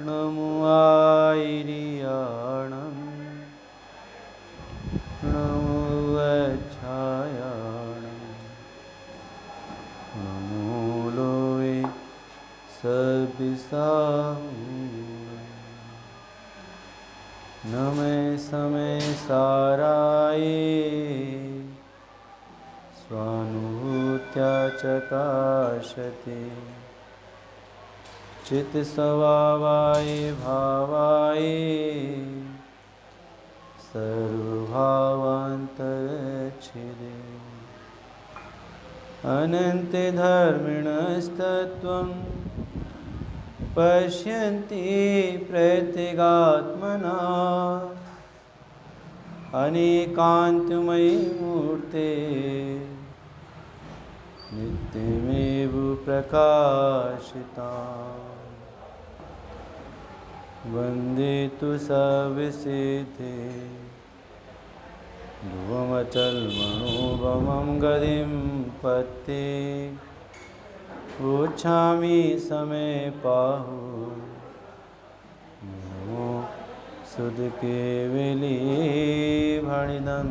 नमो आयर्याणं नमो अच्छायाणं नमो लोए सबिसाहूणं नमे समय साराये स्वानुभूत्या चकाशते चित स्वभावाय भावाय सर्वभावान्तरच्छिदे अनन्ते धर्मिणस्तत्त्वं पश्यन्ति प्रत्यगात्मना अनेकान्तमयी मूर्ते नित्यमेव प्रकाशिता वन्दे तु सविसिद्धे ध्रुवमचलमणुभवं गतिं पत्ते उच्छामि समय पाहु नमो सुधकेवली भणिदं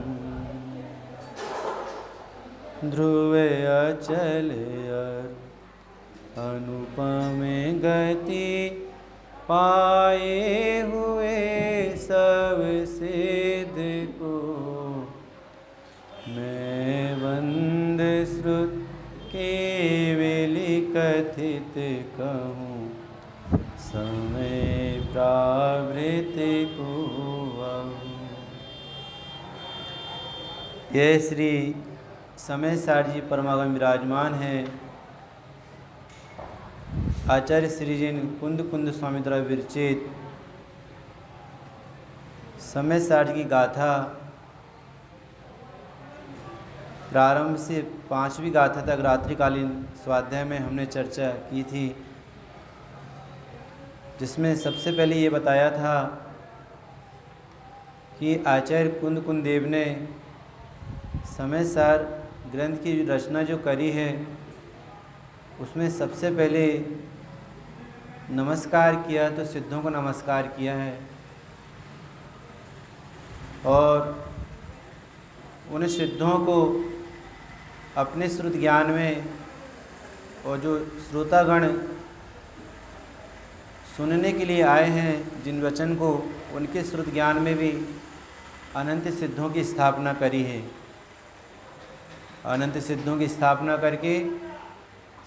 ध्रुवे अचले अनुपमे गति पाए हुए सब सिद्ध को मैं वंद श्रुत केवली कथित कहूँ समय प्रावृत को यह श्री समय सार जी परमागम विराजमान है। आचार्य श्री जी कुंद कुंद स्वामी द्वारा विरचित समय सार की गाथा प्रारंभ से 5वीं गाथा तक रात्रिकालीन स्वाध्याय में हमने चर्चा की थी, जिसमें सबसे पहले ये बताया था कि आचार्य कुंद कुंद देव ने समय सार ग्रंथ की रचना जो करी है उसमें सबसे पहले नमस्कार किया तो सिद्धों को नमस्कार किया है और उन सिद्धों को अपने श्रुत ज्ञान में और जो श्रोतागण सुनने के लिए आए हैं जिन वचन को, उनके श्रुत ज्ञान में भी अनंत सिद्धों की स्थापना करी है। अनंत सिद्धों की स्थापना करके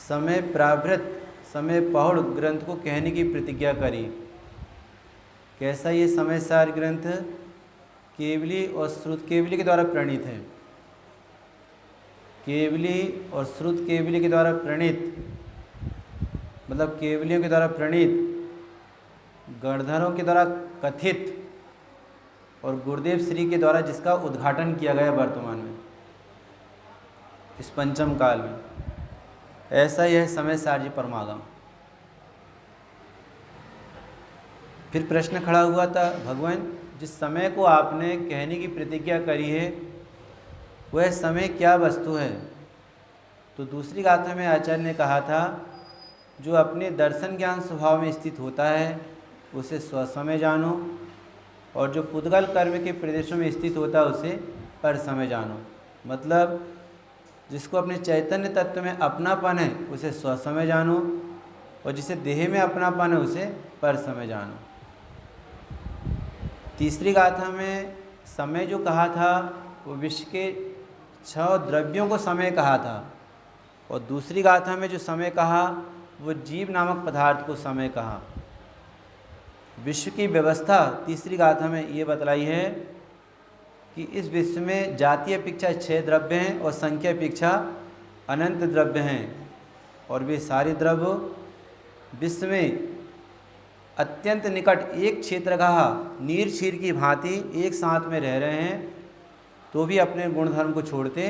समय प्रावृत समय पहुड़ ग्रंथ को कहने की प्रतिज्ञा करी। कैसा ये समय सार ग्रंथ केवली और श्रुत केवली के द्वारा प्रणीत है। केवली और श्रुत केवली के द्वारा प्रणीत मतलब केवलियों के द्वारा प्रणीत, गणधरों के द्वारा कथित और गुरुदेव श्री के द्वारा जिसका उद्घाटन किया गया वर्तमान में इस पंचम काल में, ऐसा यह समय सार जी परमागम। फिर प्रश्न खड़ा हुआ था, भगवान जिस समय को आपने कहने की प्रतिज्ञा करी है वह समय क्या वस्तु है? तो दूसरी गाथा में आचार्य ने कहा था जो अपने दर्शन ज्ञान स्वभाव में स्थित होता है उसे स्वसमय जानो, और जो पुद्गल कर्म के प्रदेशों में स्थित होता है उसे पर समय जानो। मतलब जिसको अपने चैतन्य तत्व में अपनापन है उसे स्वसमय जानो, और जिसे देह में अपनापन है उसे पर समय जानो। तीसरी गाथा में समय जो कहा था वो विश्व के 6 द्रव्यों को समय कहा था, और दूसरी गाथा में जो समय कहा वो जीव नामक पदार्थ को समय कहा। विश्व की व्यवस्था तीसरी गाथा में ये बतलाई है कि इस विश्व में जातीय अपेक्षा 6 द्रव्य हैं और संख्या अपेक्षा अनंत द्रव्य हैं, और वे सारे द्रव्य विश्व में अत्यंत निकट एक क्षेत्रगाह नीर क्षीर की भांति एक साथ में रह रहे हैं, तो भी अपने गुण धर्म को छोड़ते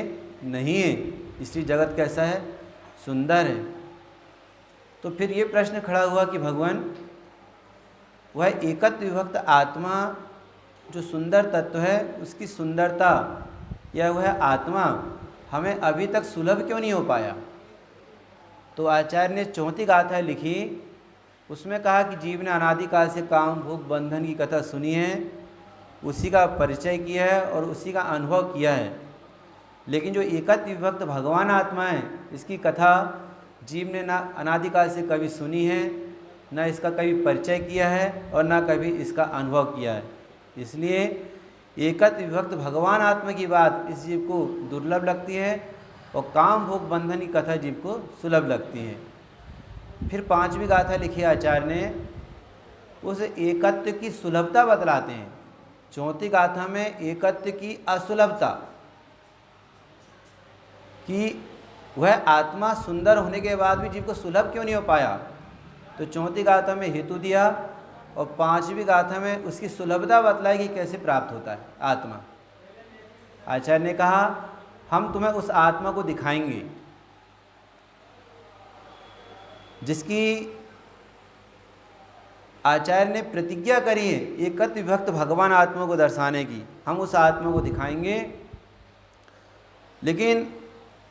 नहीं है। इसलिए जगत कैसा है? सुंदर है। तो फिर ये प्रश्न खड़ा हुआ कि भगवान वह एकत्व विभक्त आत्मा जो सुंदर तत्व है उसकी सुंदरता या वह आत्मा हमें अभी तक सुलभ क्यों नहीं हो पाया? तो आचार्य ने 34 गाथा लिखी उसमें कहा कि जीव ने अनादिकाल से काम भोग बंधन की कथा सुनी है, उसी का परिचय किया है और उसी का अनुभव किया है। लेकिन जो एकत्व विभक्त भगवान आत्मा है, इसकी कथा जीव ने ना अनादिकाल से कभी सुनी है, ना इसका कभी परिचय किया है और ना कभी इसका अनुभव किया है। इसलिए एकत्व विभक्त भगवान आत्मा की बात इस जीव को दुर्लभ लगती है और काम भोग बंधन की कथा जीव को सुलभ लगती है। फिर 5वीं गाथा लिखी आचार्य ने, उस एकत्व की सुलभता बतलाते हैं। 4थी गाथा में एकत्व की असुलभता, कि वह आत्मा सुंदर होने के बाद भी जीव को सुलभ क्यों नहीं हो पाया, तो 4थी गाथा में हेतु दिया और 5वीं गाथा में उसकी सुलभता बतलाई कि कैसे प्राप्त होता है आत्मा। आचार्य ने कहा, हम तुम्हें उस आत्मा को दिखाएंगे जिसकी आचार्य ने प्रतिज्ञा करी है एकत्व विभक्त भगवान आत्मा को दर्शाने की। हम उस आत्मा को दिखाएंगे, लेकिन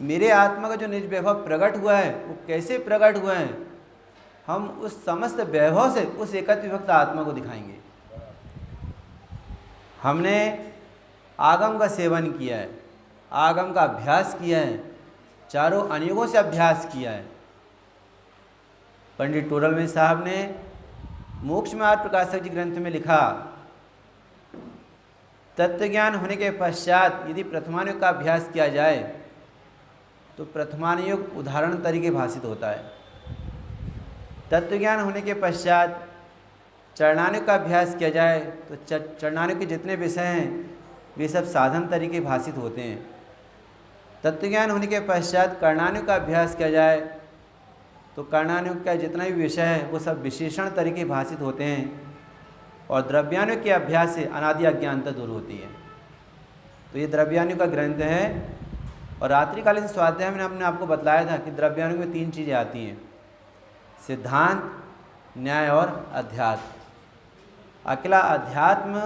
मेरे आत्मा का जो निज वैभव प्रकट हुआ है वो कैसे प्रकट हुआ है, हम उस समस्त वैभव से उस एकत्व विभक्त आत्मा को दिखाएंगे। हमने आगम का सेवन किया है, आगम का अभ्यास किया है, चारों अनियोगों से अभ्यास किया है। पंडित टोडरमल साहब ने मोक्ष मार्ग प्रकाशक जी ग्रंथ में लिखा, तत्व ज्ञान होने के पश्चात यदि प्रथमानुयोग का अभ्यास किया जाए तो प्रथमानुयोग उदाहरण तरीके भाषित होता है। तत्व ज्ञान होने के पश्चात चरणानुयोग का अभ्यास किया जाए तो चरणानुयोग के जितने विषय हैं वे सब साधन तरीके भाषित होते हैं। तत्व ज्ञान होने के पश्चात कर्णानुयोग का अभ्यास किया जाए तो कर्णानुयोग का जितना भी विषय है वो सब विशेषण तरीके भाषित होते हैं। और द्रव्यानुयोग के अभ्यास से अनादि अज्ञानता दूर होती है। तो ये द्रव्यानुयोग का ग्रंथ है। और रात्रिकालीन स्वाध्याय में हमने आपको बतलाया था कि द्रव्यानुयोग में 3 चीज़ें आती हैं, सिद्धांत, न्याय और अध्यात्म। अकेला अध्यात्म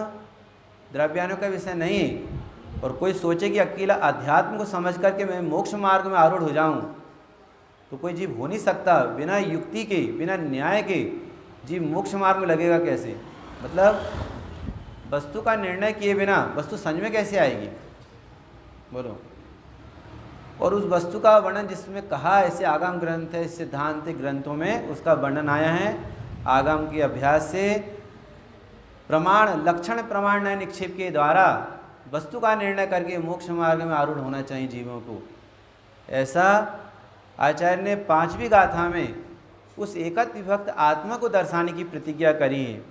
द्रव्यानुयोग का विषय नहीं है। और कोई सोचे कि अकेला अध्यात्म को समझ करके मैं मोक्ष मार्ग में आरूढ़ हो जाऊं, तो कोई जीव हो नहीं सकता। बिना युक्ति के, बिना न्याय के जीव मोक्ष मार्ग में लगेगा कैसे? मतलब वस्तु का निर्णय किए बिना वस्तु समझ में कैसे आएगी, बोलो। और उस वस्तु का वर्णन जिसमें कहा, ऐसे आगम ग्रंथ है, सिद्धांत ग्रंथों में उसका वर्णन आया है। आगम के अभ्यास से प्रमाण, लक्षण प्रमाण न्याय निक्षेप के द्वारा वस्तु का निर्णय करके मोक्ष मार्ग में आरूढ़ होना चाहिए जीवों को। ऐसा आचार्य ने 5वीं गाथा में उस एकत्व विभक्त आत्मा को दर्शाने की प्रतिज्ञा करी है।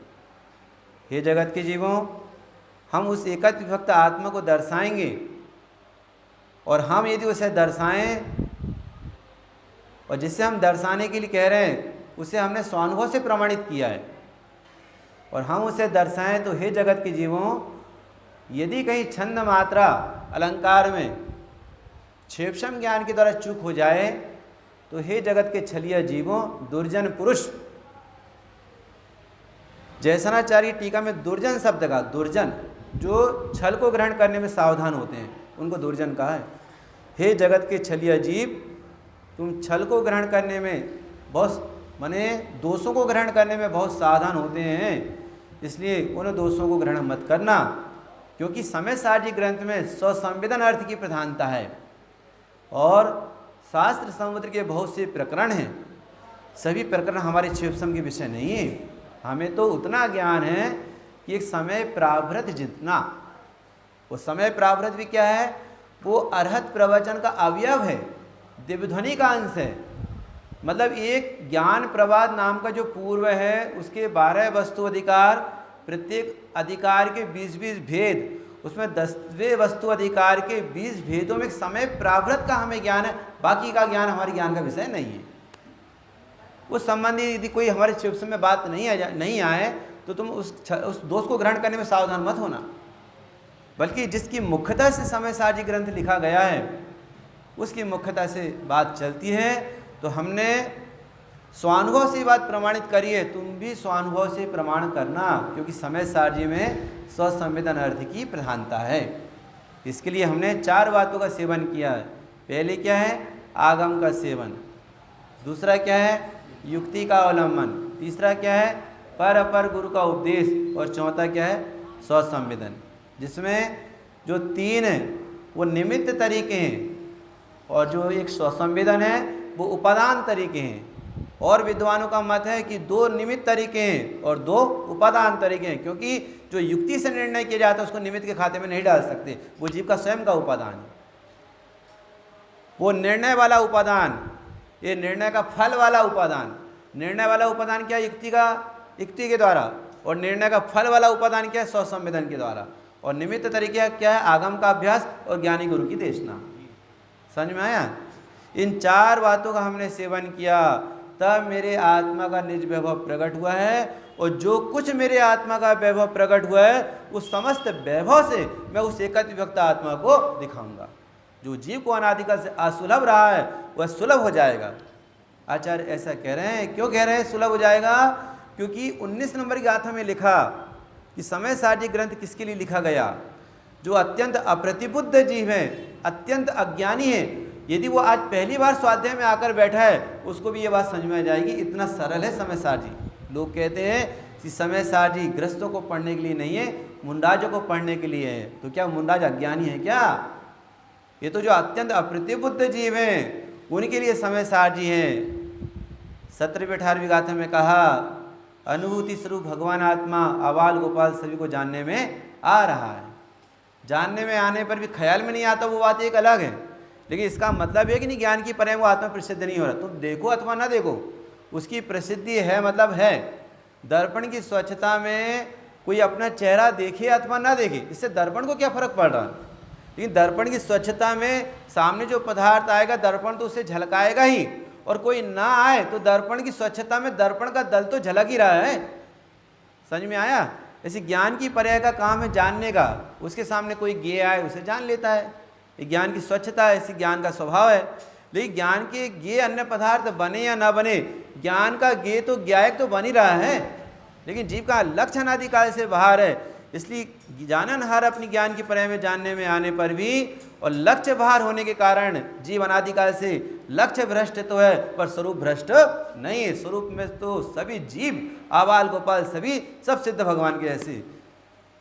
हे जगत के जीवों, हम उस एकत्व विभक्त आत्मा को दर्शाएंगे, और हम यदि उसे दर्शाएं, और जिससे हम दर्शाने के लिए कह रहे हैं उसे हमने स्वानुभव से प्रमाणित किया है, और हम उसे दर्शाएं, तो हे जगत के जीवों, यदि कहीं छंद मात्रा अलंकार में क्षेपसम ज्ञान के द्वारा चूक हो जाए तो हे जगत के छलिया जीवों, दुर्जन पुरुष, जैसनाचार्य टीका में दुर्जन शब्द का, दुर्जन जो छल को ग्रहण करने में सावधान होते हैं उनको दुर्जन कहा है। हे जगत के छलिया जीव, तुम छल को ग्रहण करने में बहुत, माने दोषों को ग्रहण करने में बहुत सावधान होते हैं, इसलिए उन दोषों को ग्रहण मत करना, क्योंकि समय सारजी ग्रंथ में स्वसंवेदन अर्थ की प्रधानता है और शास्त्र समुद्र के बहुत से प्रकरण हैं। सभी प्रकरण हमारे क्षेपसम के विषय नहीं है। हमें तो उतना ज्ञान है कि एक समय प्रावृत जितना, वो समय प्रावृत भी क्या है, वो अर्हत प्रवचन का अवयव है, दिव्यध्वनि का अंश है। मतलब एक ज्ञान प्रवाद नाम का जो पूर्व है उसके 12 वस्तु अधिकार, प्रत्येक अधिकार के 20-20 भेद, उसमें 10वें वस्तु अधिकार के 20 भेदों में समय प्रावृत का हमें ज्ञान है। बाकी का ज्ञान हमारे ज्ञान का विषय नहीं है। उस संबंधी यदि कोई हमारे शिव में बात नहीं आए तो तुम उस दोष को ग्रहण करने में सावधान मत होना, बल्कि जिसकी मुख्यता से समय सारजी ग्रंथ लिखा गया है उसकी मुख्यता से बात चलती है। तो हमने स्वानुभव से बात प्रमाणित करी है, तुम भी स्वानुभव से प्रमाण करना, क्योंकि समय सारजी में स्वसंवेदन अर्थ की प्रधानता है। इसके लिए हमने 4 बातों का सेवन किया है। पहले क्या है, आगम का सेवन। दूसरा क्या है, युक्ति का अवलंबन। तीसरा क्या है, पर अपर गुरु का उपदेश, और चौथा क्या है, स्वसंवेदन, जिसमें जो 3 हैं वो निमित्त तरीके हैं और जो एक स्वसंवेदन है वो उपादान तरीके हैं। और विद्वानों का मत है कि 2 निमित्त तरीके हैं और 2 उपादान तरीके हैं, क्योंकि जो युक्ति से निर्णय किया जाता है उसको निमित्त के खाते में नहीं डाल सकते, वो जीव का स्वयं का उपादान है। वो निर्णय वाला उपादान, ये निर्णय का फल वाला उपादान। निर्णय वाला उपादान क्या है, युक्ति के द्वारा, और निर्णय का फल वाला उपादान क्या है, स्वसंवेदन के द्वारा। और निमित्त तरीके क्या है, आगम का अभ्यास और ज्ञानी गुरु की देशना। समझ में आया? इन 4 बातों का हमने सेवन किया, तब मेरे आत्मा का निज वैभव प्रकट हुआ है, और जो कुछ मेरे आत्मा का वैभव प्रकट हुआ है उस समस्त वैभव से मैं उस एकत्व विभक्त आत्मा को दिखाऊंगा। जो जीव को अनादिकाल से असुलभ रहा है वह सुलभ हो जाएगा। आचार्य ऐसा कह रहे हैं। क्यों कह रहे हैं सुलभ हो जाएगा? क्योंकि 19 नंबर की गाथा में लिखा कि समय सारजी ग्रंथ किसके लिए लिखा गया? जो अत्यंत अप्रतिबुद्ध जीव है, अत्यंत अज्ञानी है, यदि वो आज पहली बार स्वाध्याय में आकर बैठा है उसको भी ये बात समझ में आ जाएगी, इतना सरल है समय सारजी। लोग कहते हैं कि समय सारजी ग्रस्तों को पढ़ने के लिए नहीं है, मुंडाजों को पढ़ने के लिए है। तो क्या मुंडाज अज्ञानी है क्या? ये तो जो अत्यंत अप्रतिबुद्ध जीव हैं उनके लिए समय सारजी हैं। 17वीं 18वीं गाथा में कहा, अनुभूति स्वरूप भगवान आत्मा आबाल गोपाल सभी को जानने में आ रहा है। जानने में आने पर भी ख्याल में नहीं आता वो बात एक अलग है, लेकिन इसका मतलब है कि नहीं ज्ञान की परे वो आत्मा प्रसिद्ध नहीं हो रहा। तुम देखो अथवा ना देखो, उसकी प्रसिद्धि है मतलब है। दर्पण की स्वच्छता में कोई अपना चेहरा देखे अथवा ना देखे, इससे दर्पण को क्या फर्क पड़ रहा है? लेकिन दर्पण की स्वच्छता में सामने जो पदार्थ आएगा दर्पण तो उसे झलकाएगा ही, और कोई ना आए तो दर्पण की स्वच्छता में दर्पण का दल तो झलक ही रहा है। समझ में आया? ऐसे ज्ञान की पर्याय का काम है जानने का। उसके सामने कोई गे आए उसे जान लेता है, ये ज्ञान की स्वच्छता है, ऐसी ज्ञान का स्वभाव है। लेकिन ज्ञान के गे अन्य पदार्थ बने या ना बने, ज्ञान का गे तो ज्ञायक तो बन ही रहा है, लेकिन जीव का लक्ष्य अनादिकाल से बाहर है। इसलिए जाननहार अपनी ज्ञान की पर्याय में जानने में आने पर भी और लक्ष्य बाहर होने के कारण जीव अनादिकाल से लक्ष्य भ्रष्ट तो है पर स्वरूप भ्रष्ट नहीं है। स्वरूप में तो सभी जीव आबाल गोपाल सभी सब सिद्ध भगवान के जैसे,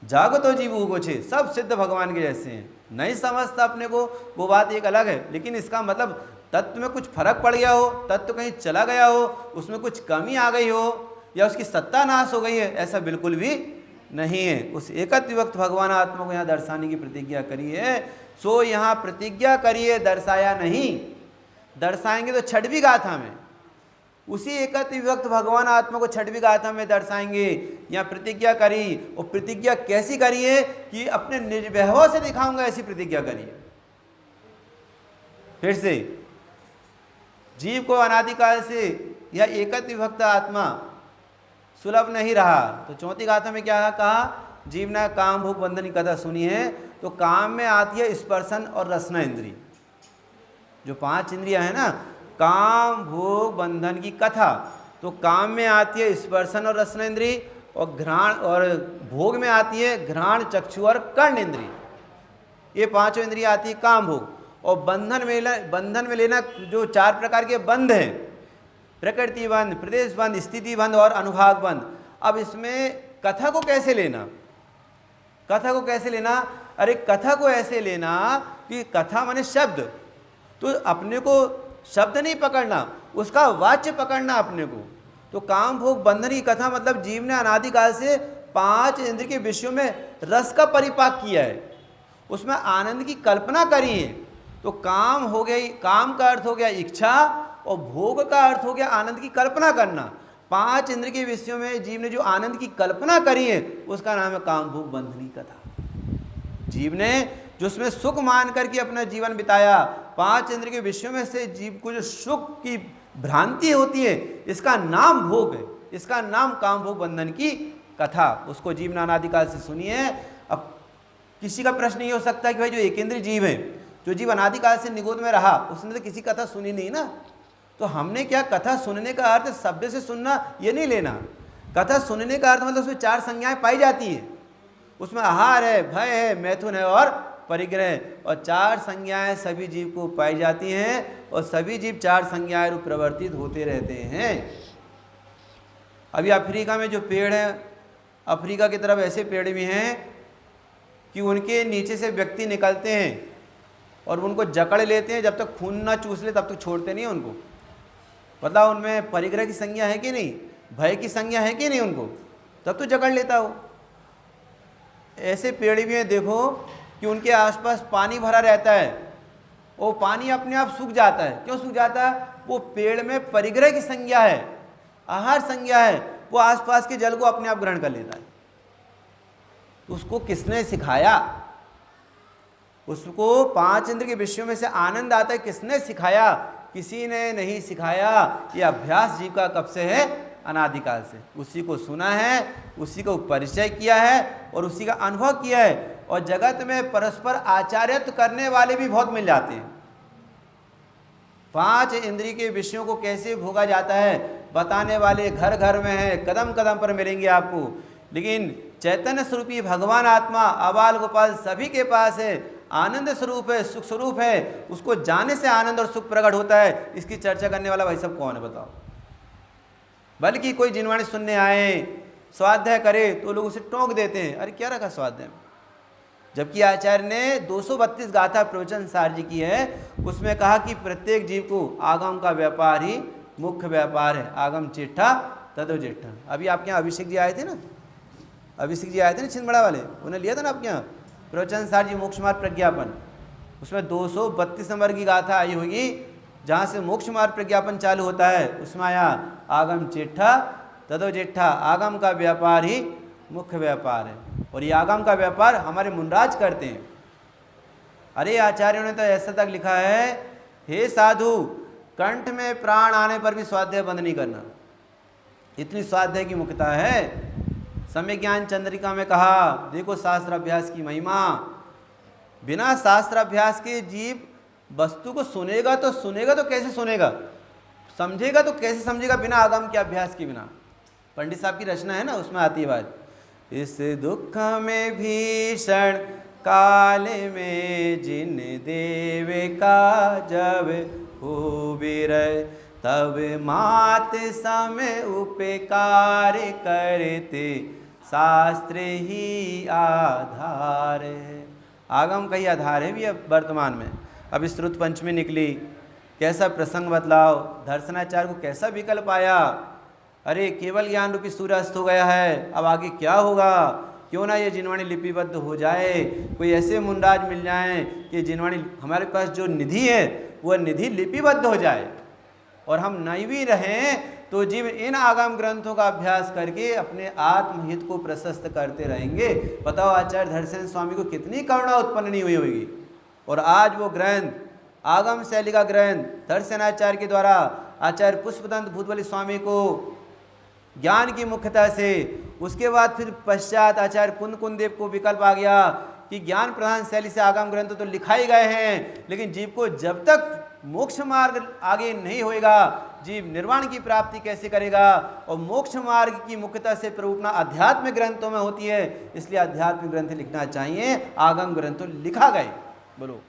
जागतो जीव गोछे सब सिद्ध भगवान के जैसे हैं। नहीं समझता अपने को वो बात एक अलग है, लेकिन इसका मतलब तत्व में कुछ फर्क पड़ गया हो, तत्व कहीं चला गया हो, उसमें कुछ कमी आ गई हो या उसकी सत्ता नाश हो गई है, ऐसा बिल्कुल भी नहीं है। उस एकत्व विभक्त भगवान आत्मा को यहाँ दर्शाने की प्रतिज्ञा करी है। सो यहाँ प्रतिज्ञा करिए, दर्शाया नहीं। दर्शाएंगे तो 6वीं गाथा में, उसी एकत्व विभक्त भगवान आत्मा को 6वीं गाथा में दर्शाएंगे। यहाँ प्रतिज्ञा करी, और प्रतिज्ञा कैसी करी है कि अपने निज वैभव से दिखाऊंगा, ऐसी प्रतिज्ञा करिए। फिर से जीव को अनादिकाल से यह एकत्व विभक्त आत्मा सुलभ नहीं रहा। तो 4वीं गाथा में क्या कहा? जीव ने काम भोग बंधन की कथा सुनी है, तो काम में आती है स्पर्शन और रसना इंद्रिय। जो 5 इंद्रियां है ना, काम भोग बंधन की कथा, तो काम में आती है स्पर्शन और रसना इंद्रिय, और घ्राण और भोग में आती है घ्राण चक्षु और कर्ण इंद्रिय। ये 5 इंद्रिय आती है काम भोग। और बंधन में लेना जो 4 प्रकार के बंध हैं, प्रकृति बंध, प्रदेश बंध, स्थिति बंध और अनुभाग बंध। अब इसमें कथा को कैसे लेना? कथा को कैसे लेना? अरे कथा को ऐसे लेना कि कथा माने शब्द, तो अपने को शब्द नहीं पकड़ना, उसका वाच्य पकड़ना अपने को। तो काम भोग बंधन की कथा मतलब जीव ने अनादिकाल से 5 इंद्रिय के विषयों में रस का परिपाक किया है, उसमें आनंद की कल्पना करी है। तो काम हो गई, काम का अर्थ हो गया इच्छा, और भोग का अर्थ हो गया आनंद की कल्पना करना। 5 इंद्रिय के विषयों में जीव ने जो आनंद की कल्पना करी है उसका नाम है काम भोग बंधनी कथा। जीव ने जो उसमें सुख मान करके अपना जीवन बिताया, 5 इंद्रिय के विषयों में से जीव को जो सुख की भ्रांति होती है, इसका नाम भोग है, इसका नाम काम भोग बंधन की कथा। उसको जीव ने अनादिकाल से सुनी है। अब किसी का प्रश्न ये हो सकता है कि भाई जो एकेंद्रीय जीव है, जो जीव अनादिकाल से निगोद में रहा, उसने तो किसी कथा सुनी नहीं ना। तो हमने क्या, कथा सुनने का अर्थ शब्द से सुनना ये नहीं लेना। कथा सुनने का अर्थ मतलब उसमें 4 संज्ञाएं पाई जाती है, उसमें आहार है, भय है, मैथुन है और परिग्रह, और 4 संज्ञाएं सभी जीव को पाई जाती हैं, और सभी जीव 4 संज्ञाएं रूप प्रवर्तित होते रहते हैं। अभी अफ्रीका में जो पेड़ हैं, अफ्रीका की तरफ ऐसे पेड़ भी हैं कि उनके नीचे से व्यक्ति निकलते हैं और उनको जकड़ लेते हैं, जब तक खून ना चूस ले तब तक छोड़ते नहीं हैं उनको। पता उनमें परिग्रह की संज्ञा है कि नहीं, भय की संज्ञा है कि नहीं उनको, तब तो जकड़ लेता हो। ऐसे पेड़ भी हैं देखो कि उनके आसपास पानी भरा रहता है, वो पानी अपने आप सूख जाता है। क्यों सूख जाता है? वो पेड़ में परिग्रह की संज्ञा है, आहार संज्ञा है, वो आसपास के जल को अपने आप ग्रहण कर लेता है। तो उसको किसने सिखाया? उसको 5 इंद्र के विषयों में से आनंद आता है, किसने सिखाया? किसी ने नहीं सिखाया। ये अभ्यास जीव का कब से है? अनादिकाल से। उसी को सुना है, उसी को परिचय किया है और उसी का अनुभव किया है। और जगत में परस्पर आचार्यत्व करने वाले भी बहुत मिल जाते हैं। 5 इंद्रिय के विषयों को कैसे भोगा जाता है बताने वाले घर घर में हैं, कदम कदम पर मिलेंगे आपको। लेकिन चैतन्य स्वरूपी भगवान आत्मा आबाल गोपाल सभी के पास है, आनंद स्वरूप है, सुख स्वरूप है। उसको जाने से आनंद और सुख प्रकट होता है। इसकी चर्चा करने वाला भाई साहब कौन है बताओ? बल्कि कोई जिनवाणी सुनने आए, स्वाध्याय करे तो लोग उसे टोक देते हैं, अरे क्या रखा स्वाध्याय में। जबकि आचार्य ने 232 गाथा प्रवचन सार जी की है, उसमें कहा कि प्रत्येक जीव को आगम का व्यापार ही मुख्य व्यापार है। आगम चिट्ठा तदो जिट्ठा। अभी आपके यहाँ अभिषेक जी आए थे ना, अभिषेक जी आए थे ना छिंदबड़ा वाले, उन्हें लिया था ना आपके यहाँ प्रवचन सार जी मोक्ष मार्ग प्रज्ञापन। उसमें 232 नंबर की गाथा आई होगी, जहाँ से मोक्ष मार्ग प्रज्ञापन चालू होता है। उसमें आया आगम चिट्ठा तदो जिट्ठा, आगम का व्यापार ही मुख्य व्यापार है। और ये आगम का व्यापार हमारे मुनराज करते हैं। अरे आचार्यों ने तो ऐसा तक लिखा है, हे साधु कंठ में प्राण आने पर भी स्वाध्याय बंद नहीं करना, इतनी स्वाध्याय की मुख्यता है। समय ज्ञान चंद्रिका में कहा, देखो शास्त्र अभ्यास की महिमा। बिना शास्त्र अभ्यास के जीव वस्तु को सुनेगा तो कैसे सुनेगा, समझेगा तो कैसे समझेगा बिना आगम के अभ्यास के बिना। पंडित साहब की रचना है ना, उसमें आती है बात, इस दुख में भीषण काल में जिन देव का जब हो बिरय, तब मात समय उपकार करते शास्त्र ही आधार है। आगम का ही आधार है भी अब वर्तमान में। अब श्रुत पंचमी निकली, कैसा प्रसंग बतलाओ, दर्शनाचार्य को कैसा विकल्प आया। अरे केवल ज्ञान रूपी सूर्य अस्त हो गया है, अब आगे क्या होगा। क्यों ना ये जिनवाणी लिपिबद्ध हो जाए, कोई ऐसे मुंडाज मिल जाएं कि जिनवाणी हमारे पास जो निधि है वह निधि लिपिबद्ध हो जाए और हम नहीं भी रहें तो जीव इन आगम ग्रंथों का अभ्यास करके अपने आत्महित को प्रशस्त करते रहेंगे। बताओ आचार्य धर्षण स्वामी को कितनी करुणा उत्पन्न नहीं हुई होगी। और आज वो ग्रंथ आगम शैली का ग्रंथ दर्शनाचार्य के द्वारा आचार्य पुष्पदंत भूतबली स्वामी को ज्ञान की मुख्यता से, उसके बाद फिर पश्चात आचार्य कुंद देव को विकल्प आ गया कि ज्ञान प्रधान शैली से आगम ग्रंथ तो लिखाए गए हैं, लेकिन जीव को जब तक मोक्ष मार्ग आगे नहीं होएगा, जीव निर्वाण की प्राप्ति कैसे करेगा। और मोक्ष मार्ग की मुख्यता से प्ररूपना आध्यात्मिक ग्रंथों में होती है, इसलिए आध्यात्मिक ग्रंथ लिखना चाहिए, आगम ग्रंथ तो लिखा गए। बोलो।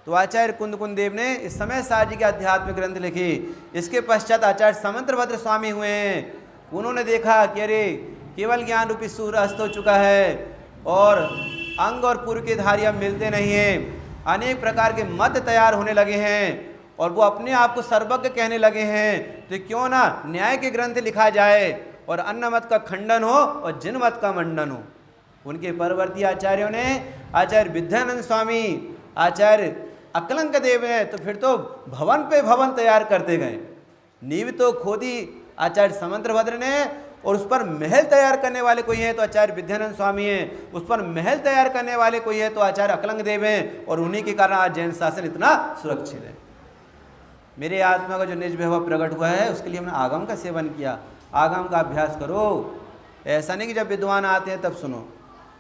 तो आचार्य कुंद देव ने इस समय सार जी के आध्यात्मिक ग्रंथ लिखे। इसके पश्चात आचार्य समंत्रभद्र स्वामी हुए हैं। उन्होंने देखा कि अरे केवल ज्ञान रूपी सूर्य अस्त हो चुका है और अंग और पूर्व के धारी अब मिलते नहीं हैं, अनेक प्रकार के मत तैयार होने लगे हैं और वो अपने आप को सर्वज्ञ कहने लगे हैं। तो क्यों ना न्याय के ग्रंथ लिखा जाए और अन्न मत का खंडन हो और जिन मत का मंडन हो। उनके परवर्ती आचार्यों ने आचार्य विद्यानंद स्वामी, आचार्य अकलंक देव हैं, तो फिर तो भवन पे भवन तैयार करते गए। नींव तो खोदी आचार्य समंत्रभद्र ने और उस पर महल तैयार करने वाले कोई हैं तो आचार्य विद्यानंद स्वामी हैं, उस पर महल तैयार करने वाले कोई है तो आचार्य अकलंक देव हैं। और उन्हीं के कारण आज जैन शासन इतना सुरक्षित है। मेरे आत्मा का जो निज वैभव प्रकट हुआ है उसके लिए हमने आगम का सेवन किया। आगम का अभ्यास करो, ऐसा नहीं कि जब विद्वान आते हैं तब सुनो।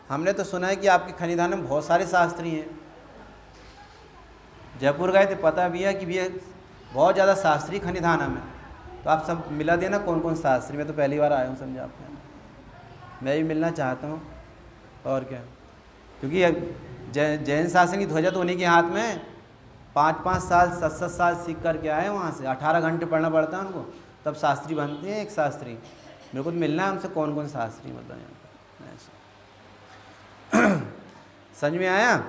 हमने तो सुना है कि आपके खनिधान में बहुत सारे शास्त्री हैं। जयपुर गए थे, पता भी है कि भैया बहुत ज़्यादा शास्त्री खनिधान में। तो आप सब मिला देना कौन कौन शास्त्री। मैं तो पहली बार आया हूँ, समझा आपने। मैं भी मिलना चाहता हूँ और क्या, क्योंकि जैन शासन की ध्वजा तो उन्हीं के हाथ में। 5-5 साल 7-7 साल सीख करके आए वहाँ से। 18 घंटे पढ़ना पड़ता है उनको, तब शास्त्री बनते हैं एक शास्त्री। मेरे को तो मिलना है उनसे कौन कौन शास्त्री, मतलब यहाँ पर ऐसा। समझ में आया?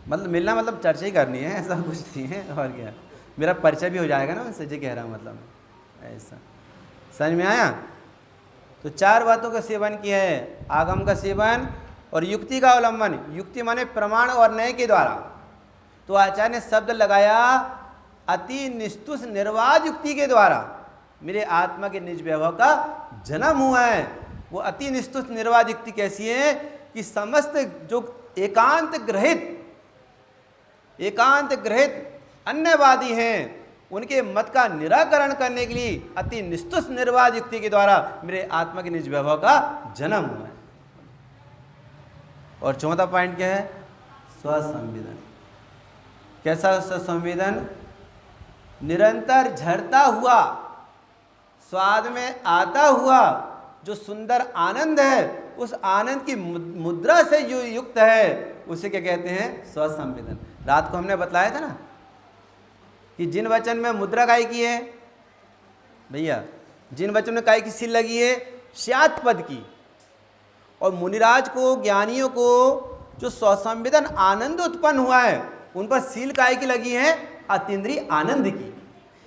मतलब मिलना मतलब चर्चा ही करनी है, ऐसा कुछ नहीं है। और क्या, मेरा परिचय भी हो जाएगा ना उनसे, जी कह रहा हूँ, मतलब ऐसा। समझ में आया? तो 4 बातों का सेवन किया है, आगम का सेवन और युक्ति का अवलंबन। युक्ति माने प्रमाण और न्याय के द्वारा। तो आचार्य ने शब्द लगाया अति निस्तुष निर्वाद युक्ति के द्वारा मेरे आत्मा के निज वैभव का जन्म हुआ है। वो अति निस्तुष निर्वाद युक्ति कैसी है कि समस्त जो एकांत ग्रहित अन्यवादी हैं उनके मत का निराकरण करने के लिए अति निस्तुष निर्वाद युक्ति के द्वारा मेरे आत्मा के निज वैभव का जन्म हुआ है। और चौथा पॉइंट क्या है? स्वसंवेदन। कैसा स्वसंवेदन? निरंतर झरता हुआ, स्वाद में आता हुआ जो सुंदर आनंद है, उस आनंद की मुद्रा से जो युक्त है उसे क्या कहते हैं? स्वसंवेदन। रात को हमने बतलाया था ना कि जिन वचन में मुद्रा काय की है भैया, जिन वचन में काय की सील लगी है? स्यात् पद की। और मुनिराज को, ज्ञानियों को जो स्वसंवेदन आनंद उत्पन्न हुआ है उन पर सील काय की लगी है? अतीन्द्रिय आनंद की।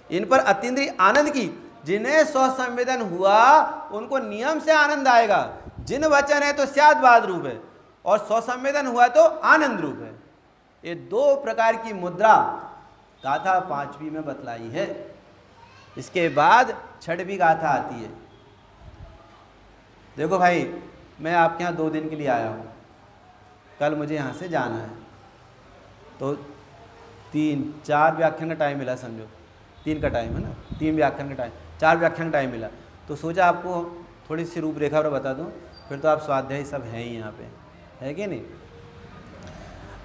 इन पर अतीन्द्रिय आनंद की। जिन्हें स्वसंवेदन हुआ उनको नियम से आनंद आएगा। जिन वचन है तो स्याद्वाद रूप है और स्वसंवेदन हुआ तो आनंद रूप है। ये 2 प्रकार की मुद्रा गाथा 5वीं में बतलाई है। इसके बाद 6वीं गाथा आती है। देखो भाई, मैं आपके यहाँ 2 दिन के लिए आया हूँ, कल मुझे यहाँ से जाना है, तो 3-4 व्याख्यान का टाइम मिला, समझो 3 का टाइम है ना, 3 व्याख्यान का टाइम, 4 व्याख्यान का टाइम मिला। तो सोचा आपको थोड़ी सी रूपरेखा पर बता दूं, फिर तो आप स्वाध्यायी सब हैं ही यहाँ पे, है कि नहीं।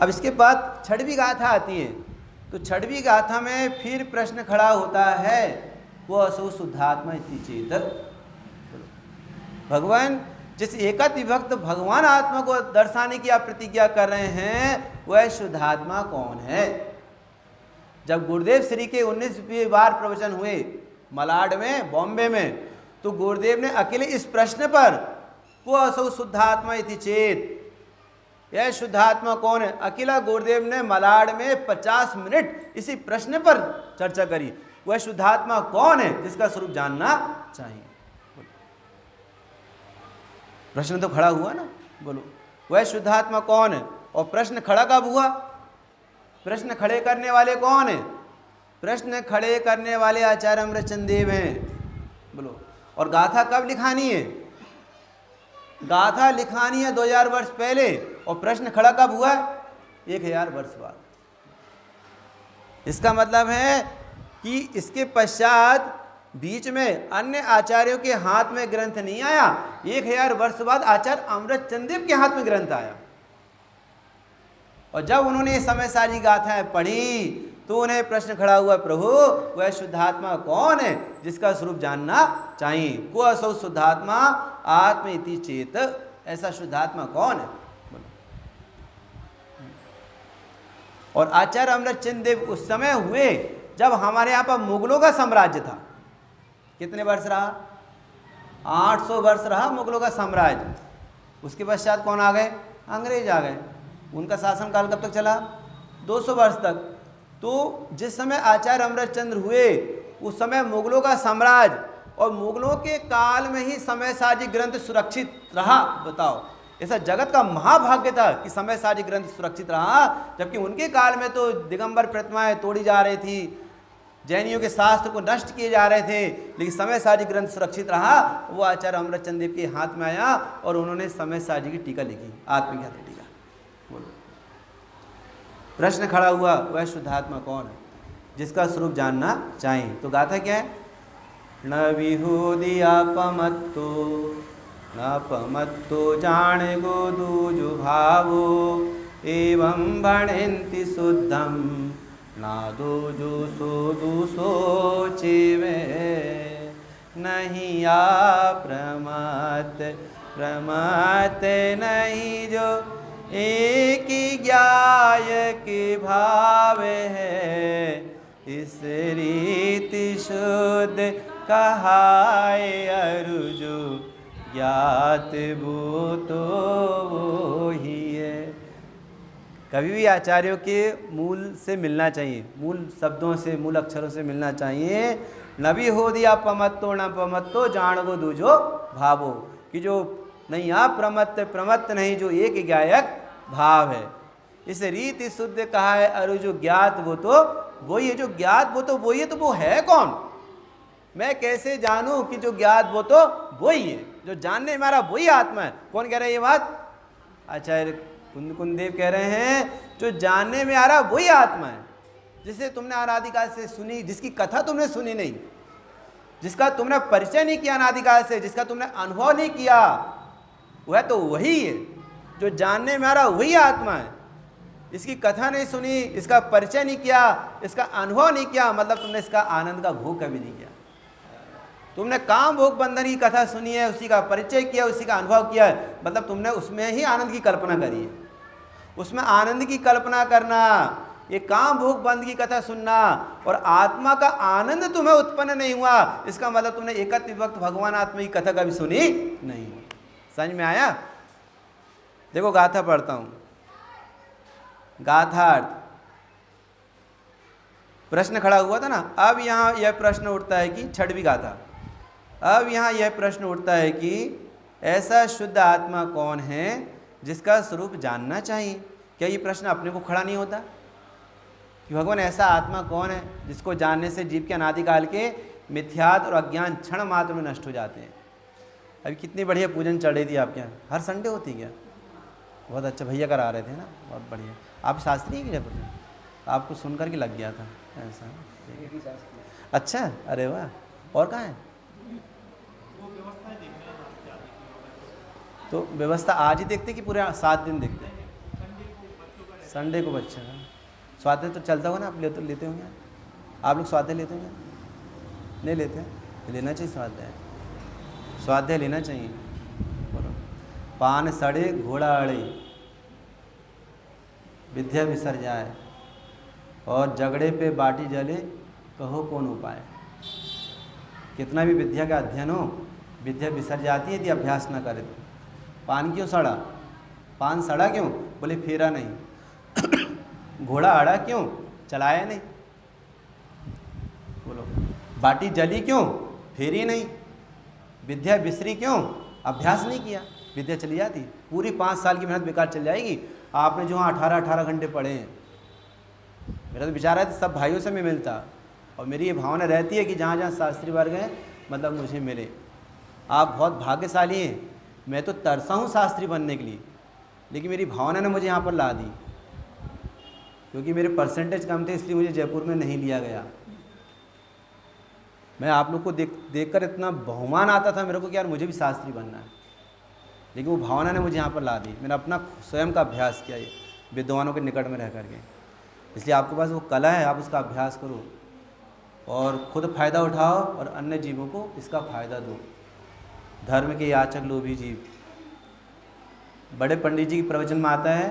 अब इसके बाद 6वीं गाथा आती है। तो 6वीं गाथा में फिर प्रश्न खड़ा होता है, वो असौ शुद्धात्मा इति चेत। भगवान जिस एकत विभक्त भगवान आत्मा को दर्शाने की आप प्रतिज्ञा कर रहे हैं, वह शुद्धात्मा कौन है? जब गुरुदेव श्री के 19वीं बार प्रवचन हुए मलाड में, बॉम्बे में, तो गुरुदेव ने अकेले इस प्रश्न पर, को असौ शुद्धात्मा इति चेत, यह शुद्धात्मा कौन है, अकेला गुरुदेव ने मलाड में 50 मिनट इसी प्रश्न पर चर्चा करी। वह शुद्धात्मा कौन है जिसका स्वरूप जानना चाहिए? प्रश्न तो खड़ा हुआ ना, बोलो वह शुद्धात्मा कौन है? और प्रश्न खड़ा कब हुआ? प्रश्न खड़े करने वाले कौन है? प्रश्न खड़े करने वाले आचार्य अमृतचंद देव हैं, बोलो। और गाथा कब लिखानी है? गाथा लिखानी है 2000 वर्ष पहले, और प्रश्न खड़ा कब हुआ? 1000 वर्ष बाद। इसका मतलब है कि इसके पश्चात बीच में अन्य आचार्यों के हाथ में ग्रंथ नहीं आया। 1000 वर्ष बाद आचार्य अमृतचंद देव के हाथ में ग्रंथ आया। और जब उन्होंने समय सारी गाथाएं पढ़ी तो उन्हें प्रश्न खड़ा हुआ, प्रभु वह शुद्धात्मा कौन है जिसका स्वरूप जानना चाहिए? को असौ शुद्धात्मा आत्म इति चेत, ऐसा शुद्धात्मा कौन है? और आचार्य अमृतचंद देव उस समय हुए जब हमारे यहाँ पर मुगलों का साम्राज्य था। कितने वर्ष रहा? 800 वर्ष रहा मुगलों का साम्राज्य। उसके पश्चात कौन आ गए? अंग्रेज आ गए। उनका शासनकाल कब तक चला? 200 वर्ष तक। तो जिस समय आचार्य अमृतचंद्र हुए उस समय मुगलों का साम्राज्य, और मुगलों के काल में ही समय साजी ग्रंथ सुरक्षित रहा। बताओ, ऐसा जगत का महाभाग्य था कि समय साजी ग्रंथ सुरक्षित रहा, जबकि उनके काल में तो दिगंबर प्रतिमाएं तोड़ी जा रही थी, जैनियों के शास्त्र को नष्ट किए जा रहे थे, लेकिन समय साजी ग्रंथ सुरक्षित रहा। वो आचार्य अमृतचंद देव के हाथ में आया और उन्होंने समय साजी की टीका लिखी, आत्मज्ञात टीका। बोलो, प्रश्न खड़ा हुआ, वह शुद्धात्मा कौन है जिसका स्वरूप जानना चाहिए? तो गाथा क्या है? न विहुदियापमत्तो नापमत्तो जाने गो दूजु भावो एवं भणेन्ति शुद्धम नादो जो सो दूसो चेवे नहीं आ प्रमत नहीं जो एक ज्ञाय के भाव है, इस रीति शुद्ध कहाए अरु जो ज्ञात वो तो वो ही है। कभी भी आचार्यों के मूल से मिलना चाहिए, मूल शब्दों से, मूल अक्षरों से मिलना चाहिए। न भी हो दिया पमत्तो न पमत्तो जान गो दूजो भावो, कि जो नहीं आप प्रमत्त नहीं, जो एक गायक भाव है। इस रीति शुद्ध कहा है अरु जो ज्ञात वो तो वही है। जो ज्ञात वो तो वही है, तो वो है कौन? मैं कैसे जानूं कि जो ज्ञात वो तो वही है? जो जानने हमारा वही आत्मा है। कौन कह रहा है ये बात? आचार्य कुंदेव कह रहे हैं जो जानने में आ रहा वही आत्मा है, जिसे तुमने अनादिकाल से सुनी, जिसकी कथा तुमने सुनी नहीं, जिसका तुमने परिचय नहीं किया अनादिकाल से, जिसका तुमने अनुभव नहीं किया, वह तो वही है। जो जानने में आ रहा वही आत्मा है। इसकी कथा नहीं सुनी, इसका परिचय नहीं किया, इसका अनुभव नहीं किया, मतलब तुमने इसका आनंद का भोग कभी नहीं किया। तुमने काम भोग बंधन की कथा सुनी है, उसी का परिचय किया, उसी का अनुभव किया है, मतलब तुमने उसमें ही आनंद की कल्पना करी है। उसमें आनंद की कल्पना करना, ये काम भोग बंध की कथा सुनना और आत्मा का आनंद तुम्हें उत्पन्न नहीं हुआ, इसका मतलब तुमने एकत्व विभक्त भगवान आत्मा की कथा कभी सुनी नहीं। समझ में आया? देखो गाथा पढ़ता हूं। गाथार्थ प्रश्न खड़ा हुआ था ना, अब यहां यह प्रश्न उठता है कि छठवीं गाथा, अब यहां यह प्रश्न उठता है कि ऐसा शुद्ध आत्मा कौन है जिसका स्वरूप जानना चाहिए? क्या ये प्रश्न अपने को खड़ा नहीं होता कि भगवान ऐसा आत्मा कौन है जिसको जानने से जीव के अनादिकाल के मिथ्यात्व और अज्ञान क्षण मात्र में नष्ट हो जाते हैं? अभी कितनी बढ़िया पूजन चढ़ रही थी आपके यहाँ, हर संडे होती क्या? बहुत अच्छा, भैया करा रहे थे ना, बहुत बढ़िया। आप शास्त्री हैं कि जयपुर? आपको सुन कर के लग गया था ऐसा। अच्छा, अरे वाह। और कहाँ है? तो व्यवस्था आज ही देखते कि पूरे 7 दिन देखते? संडे को बच्चा का स्वाध्याय तो चलता होगा ना, आप लेते होंगे? आप लोग स्वाध्याय लेते होंगे? नहीं लेते? लेना चाहिए स्वाध्याय, स्वाध्याय लेना चाहिए। बोलो। पान सड़े घोड़ा अड़े, विद्या बिसर जाए, और झगड़े पे बाटी जले, कहो कौन उपाय। कितना भी विद्या का अध्ययन हो, विद्या बिसर जाती है यदि अभ्यास ना करे तो। पान क्यों सड़ा? पान सड़ा क्यों? बोले फेरा नहीं। घोड़ा अड़ा क्यों? चलाया नहीं। बोलो। बाटी जली क्यों? फेरी नहीं। विद्या बिसरी क्यों? अभ्यास नहीं किया। विद्या चली जाती, पूरी 5 साल की मेहनत बेकार चल जाएगी। आपने जो 18 घंटे पढ़े हैं, मेरा तो विचार है तो सब भाइयों से मैं मिलता, और मेरी ये भावना रहती है कि जहाँ जहाँ शास्त्री वर्ग हैं, मतलब मुझे मिले। आप बहुत भाग्यशाली हैं। मैं तो तरसा हूँ शास्त्री बनने के लिए, लेकिन मेरी भावना ने मुझे यहाँ पर ला दी, क्योंकि मेरे परसेंटेज कम थे, इसलिए मुझे जयपुर में नहीं लिया गया। मैं आप लोग को देखकर इतना बहुमान आता था मेरे को कि यार मुझे भी शास्त्री बनना है, लेकिन वो भावना ने मुझे यहाँ पर ला दी। मैंने अपना स्वयं का अभ्यास किया, ये विद्वानों के निकट में रह करके। इसलिए आपके पास वो कला है, आप उसका अभ्यास करो और खुद फ़ायदा उठाओ और अन्य जीवों को इसका फ़ायदा दो। धर्म के याचक लोभी जीव। बड़े पंडित जी के प्रवचन में आता है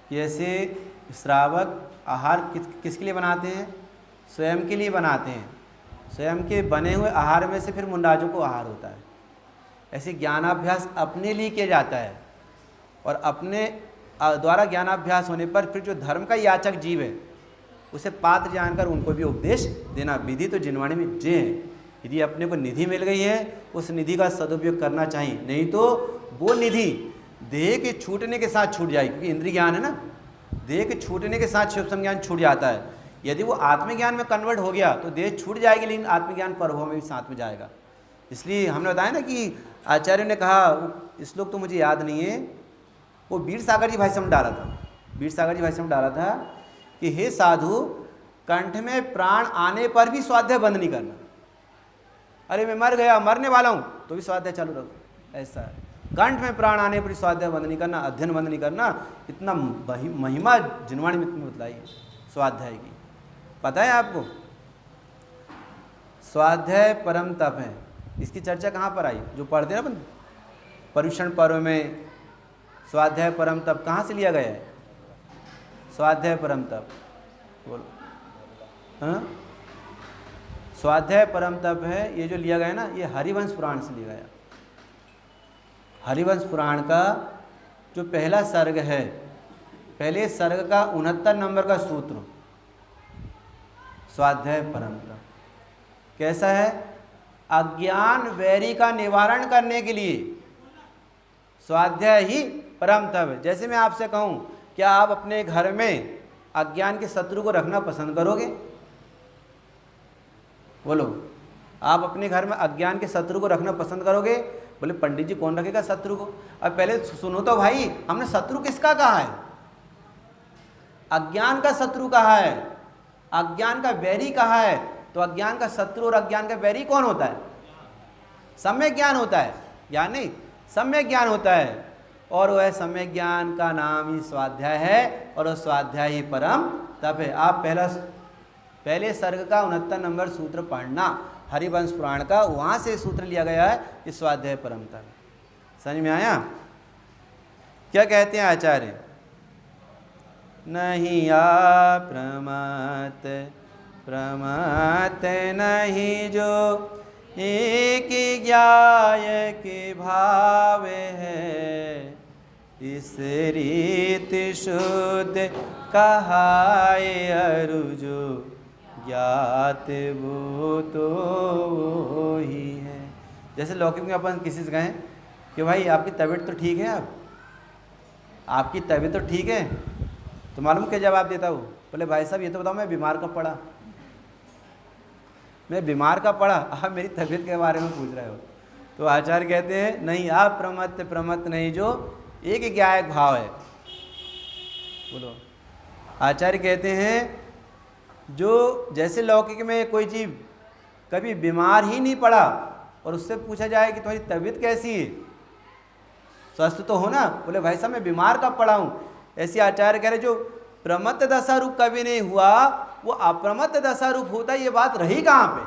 कि ऐसे श्रावक आहार किसके लिए बनाते हैं? स्वयं के लिए बनाते हैं। स्वयं के बने हुए आहार में से फिर मुंडाजों को आहार होता है। ऐसे ज्ञानाभ्यास अपने लिए किया जाता है, और अपने द्वारा ज्ञानाभ्यास होने पर फिर जो धर्म का याचक जीव है उसे पात्र जानकर उनको भी उपदेश देना। विधि तो जिनवाणी में जे है। यदि अपने को निधि मिल गई है, उस निधि का सदुपयोग करना चाहिए, नहीं तो वो निधि देह के छूटने के साथ छूट जाएगी, क्योंकि इंद्रिय ज्ञान है ना, देह के छूटने के साथ शिव संज्ञान छूट जाता है। यदि वो आत्मज्ञान में कन्वर्ट हो गया तो देह छूट जाएगी, लेकिन आत्मज्ञान परभव में भी साथ में जाएगा। इसलिए हमने बताया ना कि आचार्य ने कहा, श्लोक तो मुझे याद नहीं है, वो वीर सागर जी भाष्य में डाला था। वीर सागर जी भाष्य में डाला था कि हे साधु, कंठ में प्राण आने पर भी स्वाध्याय बंद नहीं करना। अरे मैं मर गया, मरने वाला हूँ, तो भी स्वाध्याय चालू रखो। ऐसा है, कंठ में प्राण आने पर भी स्वाध्याय बंद नहीं करना, अध्ययन बंद नहीं करना। इतना महिमा जिनवाणी में बतलाई स्वाध्याय की, पता है आपको? स्वाध्याय परम तप है। इसकी चर्चा कहाँ पर आई? जो पढ़ते ना अपन पर्युषण पर्व में, स्वाध्याय परम तप कहाँ से लिया गया है? स्वाध्याय परम तप बोलो। हाँ, स्वाध्याय परम तप है, ये जो लिया गया ना, ये हरिवंश पुराण से लिया गया। हरिवंश पुराण का जो पहला सर्ग है, पहले सर्ग का 69 नंबर का सूत्र, स्वाध्याय परम तप कैसा है? अज्ञान वैरी का निवारण करने के लिए स्वाध्याय ही परम तप है। जैसे मैं आपसे कहूँ, क्या आप अपने घर में अज्ञान के शत्रु को रखना पसंद करोगे? बोलो, आप अपने घर में अज्ञान के शत्रु को रखना पसंद करोगे? बोले पंडित जी कौन रखेगा शत्रु को? अब पहले सुनो तो भाई, हमने शत्रु किसका कहा है? अज्ञान का शत्रु कहा है, अज्ञान का बैरी कहा है। तो अज्ञान का शत्रु और अज्ञान का बैरी कौन होता है? सम्यक ज्ञान होता है, या नहीं? सम्यक ज्ञान होता है, और वह सम्यक ज्ञान का नाम ही स्वाध्याय है, और वह स्वाध्याय ही परम तप है। आप पहले सर्ग का 69 नंबर सूत्र पढ़ना, हरिवंश पुराण का, वहाँ से सूत्र लिया गया है कि स्वाध्याय परम तप है। समझ में आया? क्या कहते हैं आचार्य? नहीं प्रमत नहीं जो एक ज्ञाय के भाव है, इस रीति शुद्ध कहाए अरु जो ज्ञात वो तो ही है। जैसे लौकिक में अपन किसी से कहें कि भाई आपकी तबीयत तो ठीक है, आपकी तबीयत तो ठीक है, तो मालूम क्या जवाब देता हूँ? बोले भाई साहब ये तो बताओ मैं बीमार कब पड़ा, मैं बीमार कब पड़ा, आप मेरी तबीयत के बारे में पूछ रहे हो। तो आचार्य कहते हैं नहीं, आप प्रमत्त नहीं जो एक ज्ञायक भाव है। बोलो, आचार्य कहते हैं जो जैसे लौकिक में कोई जीव कभी बीमार ही नहीं पड़ा और उससे पूछा जाए कि तुम्हारी तबीयत कैसी है, स्वस्थ तो हो ना? बोले भाई साहब मैं बीमार कब पड़ा हूँ। ऐसे आचार्य कह रहे जो प्रमत्त दशा रूप कभी नहीं हुआ, वो अप्रमत्त दशा रूप होता, ये बात रही कहाँ पे?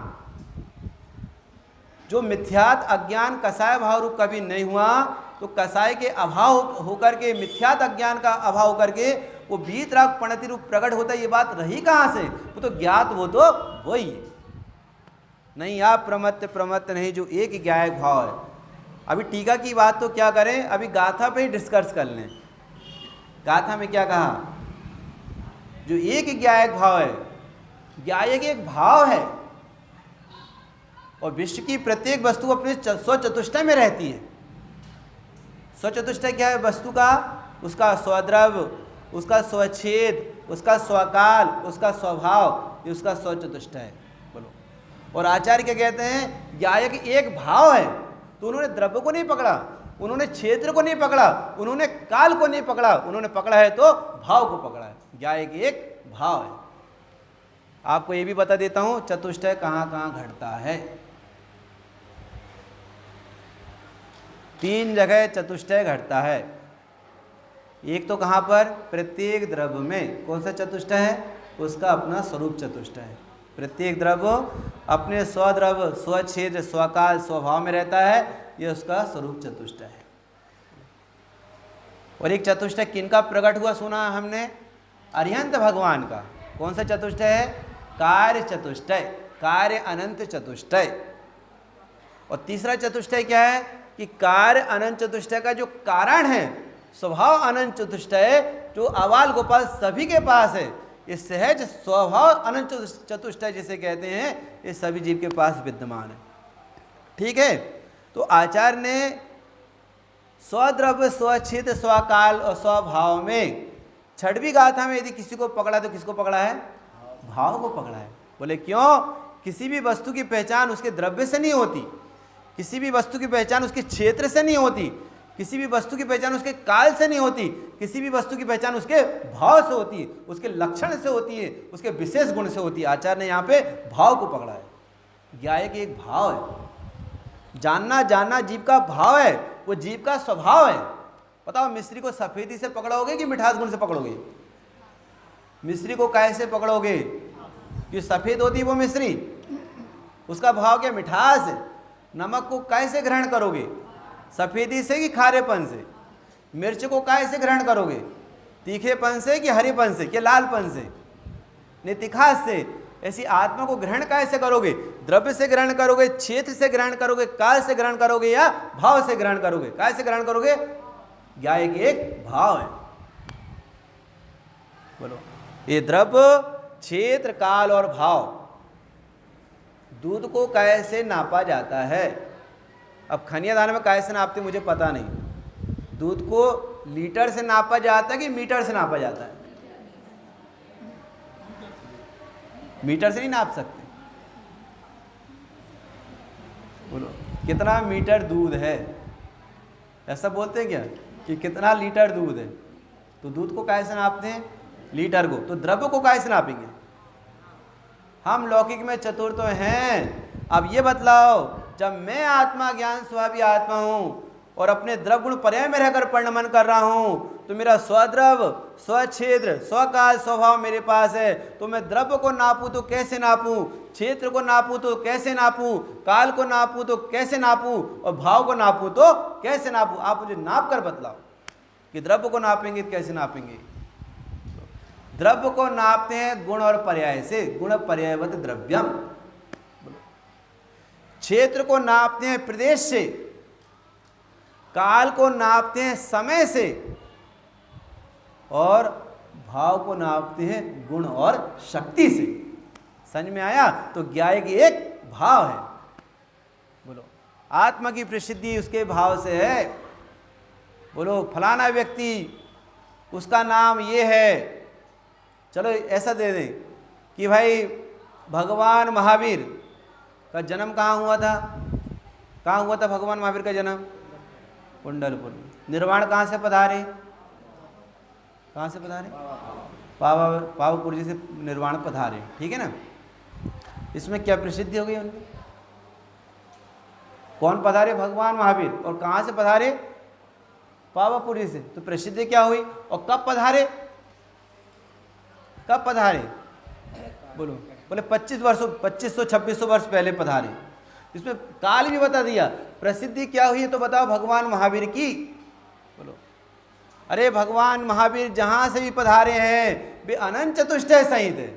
जो मिथ्यात अज्ञान कसाय भाव रूप कभी नहीं हुआ, तो कसाय के अभाव होकर के, मिथ्यात अज्ञान का अभाव होकर के वो वीतराग प्रणति रूप प्रकट होता, ये बात रही कहाँ से? वो तो ज्ञात, वो तो वही है। नहीं आप प्रमत्त नहीं जो एक ज्ञायक भाव है। अभी टीका की बात तो क्या करें, अभी गाथा पे ही डिस्कस कर लें। गाथा में क्या कहा? जो एक ज्ञायक भाव है, ज्ञायक एक भाव है, और विश्व की प्रत्येक वस्तु अपने स्वचतुष्टय में रहती है। स्वचतुष्टय क्या है वस्तु का? उसका स्वद्रव्य, उसका स्वच्छेद, उसका स्वकाल, उसका स्वभाव, ये उसका स्वचतुष्टय है। बोलो, और आचार्य क्या कहते हैं? ज्ञायक एक भाव है। तो उन्होंने द्रव्य को नहीं पकड़ा, उन्होंने क्षेत्र को नहीं पकड़ा, उन्होंने काल को नहीं पकड़ा, उन्होंने पकड़ा है तो भाव को पकड़ा है। ज्ञायक एक भाव है। आपको ये भी बता देता हूं चतुष्टय कहाँ कहाँ घटता है। 3 जगह चतुष्टय घटता है। एक तो कहाँ पर? प्रत्येक द्रव्य में। कौन सा चतुष्टय है? उसका अपना स्वरूप चतुष्टय है। प्रत्येक द्रव्य अपने स्वद्रव्य, स्वच्छेद, स्वकाल, स्वभाव में रहता है, ये उसका स्वरूप चतुष्टय है। और एक चतुष्टय किनका प्रकट हुआ सुना हमने? अरिहंत भगवान का। कौन सा चतुष्टय है? कार्य चतुष्टय, कार्य अनंत चतुष्टय। और तीसरा चतुष्टय क्या है कि कार्य अनंत चतुष्टय का जो कारण है स्वभाव अनंत चतुष्टय, जो आवाल गोपाल सभी के पास है, ये सहज स्वभाव अनंत चतुष्टय जिसे कहते हैं, ये सभी जीव के पास विद्यमान है। ठीक है? तो आचार्य ने स्वद्रव्य, स्वच्छेद, स्वकाल और स्वभाव में 6वीं गाथा में यदि किसी को पकड़ा तो किसको पकड़ा है? भाव को पकड़ा है। बोले क्यों? किसी भी वस्तु की पहचान उसके द्रव्य से नहीं होती, किसी भी वस्तु की पहचान उसके क्षेत्र से नहीं होती, किसी भी वस्तु की पहचान उसके काल से नहीं होती, किसी भी वस्तु की पहचान उसके भाव से होती है, उसके लक्षण से होती है, उसके विशेष गुण से होती है। आचार्य ने यहाँ पे भाव को पकड़ा है। ज्ञायक एक भाव है। जानना जीव का भाव है, वो जीव का स्वभाव है। बताओ मिस्त्री को सफेदी से पकड़ोगे कि मिठास गुण से पकड़ोगे? मिस्त्री को कैसे पकड़ोगे कि सफेद होती है वो मिस्री, उसका भाव क्या? मिठास है। नमक को कैसे ग्रहण करोगे? सफेदी से कि खारेपन से? मिर्च को कैसे ग्रहण करोगे? तीखेपन से कि हरेपन से कि लालपन से? नहीं, तिखास से। ऐसी आत्मा को ग्रहण कैसे करोगे? द्रव्य से ग्रहण करोगे, क्षेत्र से ग्रहण करोगे, काल से ग्रहण करोगे या भाव से ग्रहण करोगे? काय से ग्रहण करोगे? ज्ञाय के एक भाव है। बोलो, ये द्रव्य, क्षेत्र, काल और भाव, दूध को कैसे नापा जाता है? अब खनिया दान में कैसे नापते मुझे पता नहीं। दूध को लीटर से नापा जाता है कि मीटर से नापा जाता है? मीटर से नहीं नाप सकते। बोलो, कितना मीटर दूध है? ऐसा बोलते हैं क्या कि कितना लीटर दूध है? तो दूध को कैसे नापते हैं? लीटर को। तो द्रव्य को कैसे नापेंगे? हम लौकिक में चतुर तो हैं। अब ये बतलाओ, जब मैं आत्मा ज्ञान स्वाभाविक आत्मा हूँ और अपने द्रव्य गुण पर्याय में रहकर परिणमन कर रहा हूँ, तो मेरा स्वद्रव्य, स्वक्षेत्र, स्वकाल, स्वभाव मेरे पास है। तो मैं द्रव्य को नापूं तो कैसे नापूं? क्षेत्र को नापूं तो कैसे नापूं? काल को नापूं तो कैसे नापूं? और भाव को नापूं तो कैसे नापूं? आप मुझे नाप कर बतलाओ कि द्रव्य को नापेंगे तो कैसे नापेंगे? द्रव्य को नापते हैं गुण और पर्याय से, गुण पर्यायवत द्रव्यम। क्षेत्र को नापते हैं प्रदेश से, काल को नापते हैं समय से, और भाव को नापते हैं गुण और शक्ति से। समझ में आया? तो ज्ञाय की एक भाव है। बोलो, आत्मा की प्रसिद्धि उसके भाव से है। बोलो, फलाना व्यक्ति, उसका नाम ये है। चलो ऐसा दे दें कि भाई भगवान महावीर का जन्म कहाँ हुआ था? कहाँ हुआ था भगवान महावीर का जन्म? कुंडलपुर। निर्वाण कहाँ से पधारे? कहाँ से पधारे? पावापुर जी से निर्वाण पधारे। ठीक है ना? इसमें क्या प्रसिद्धि हो गई उनकी? कौन पधारे? भगवान महावीर। और कहाँ से पधारे? पावापुर जी से। तो प्रसिद्धि क्या हुई? और कब पधारे? कब पधारे? बोलो। बोले 2500-2600 वर्ष पहले पधारे। इसमें काल भी बता दिया। प्रसिद्धि क्या हुई तो बताओ भगवान महावीर की। बोलो, अरे भगवान महावीर जहां से भी पधारे हैं वे अनंत चतुष्टय सहित है,